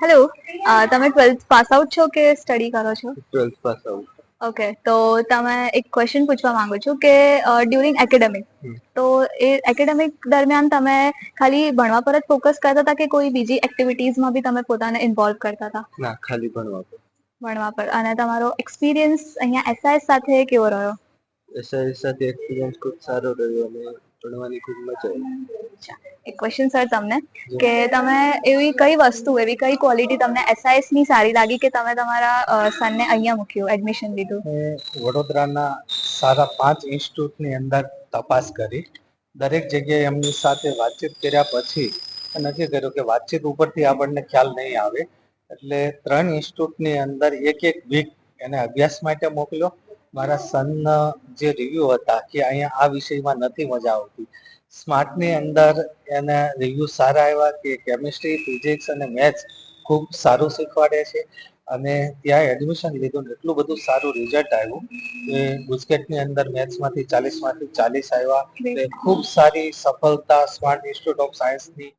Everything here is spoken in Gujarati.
હેલો, તમે 12th પાસ આઉટ છો કે સ્ટડી કરો છો? 12th pass out. ઓકે, તો તમે એક ક્વેશ્ચન પૂછવા માંગુ છું કે ડ્યુરિંગ એકેડેમિક તો એ એકેડેમિક દરમિયાન તમે ખાલી ભણવા પર જ ફોકસ કરતા હતા કે કોઈ બીજી એક્ટિવિટીઝમાં બી તમે પોતાને ઇન્વોલ્વ કરતા હતા? ના, ખાલી ભણવા પર. ભણવા પર. અને તમારો એક્સપિરિયન્સ અહીંયા એસઆઈએસ સાથે કેવો રહ્યો? એસઆઈએસ સાથે એક્સપિરિયન્સ ખૂબ સારો રહ્યો અને ભણવાની ખૂબ મજા આવી. એક ક્વેશ્ચન સર તમને કે તમે એવી કઈ વસ્તુ એવી કઈ ક્વોલિટી તમને એસઆઈએસ ની સારી લાગી કે તમે તમારા સનને અહીંયા મૂક્યું, એડમિશન લીધું? વડોદરાના સારા 5 ઇન્સ્ટિટ્યૂટની અંદર તપાસ કરી, દરેક જગ્યાએ એમની સાથે વાતચીત કર્યા પછી નક્કી કર્યું કે વાતચીત ઉપરથી આપણને ખ્યાલ નહીં આવે, એટલે 3 ઇન્સ્ટિટ્યૂટની અંદર એક વીક એને અભ્યાસ માટે મોકલ્યો. મારા સનના જે રિવ્યુ હતા કે અહીંયા આ વિષયમાં નથી મજા આવતી, સ્માર્ટની અંદર એને રિવ્યુ સારા આવ્યા કે કેમિસ્ટ્રી, ફિઝિક્સ અને મેથ્સ ખૂબ સારું શીખવાડે છે. અને ત્યાં એડમિશન લીધું ને એટલું બધું સારું રિઝલ્ટ આવ્યું કે ગુજકેટની અંદર મેથ્સમાંથી 40 માંથી 40 આવ્યા. ખૂબ સારી સફળતા સ્માર્ટ ઇન્સ્ટિટ્યૂટ ઓફ સાયન્સની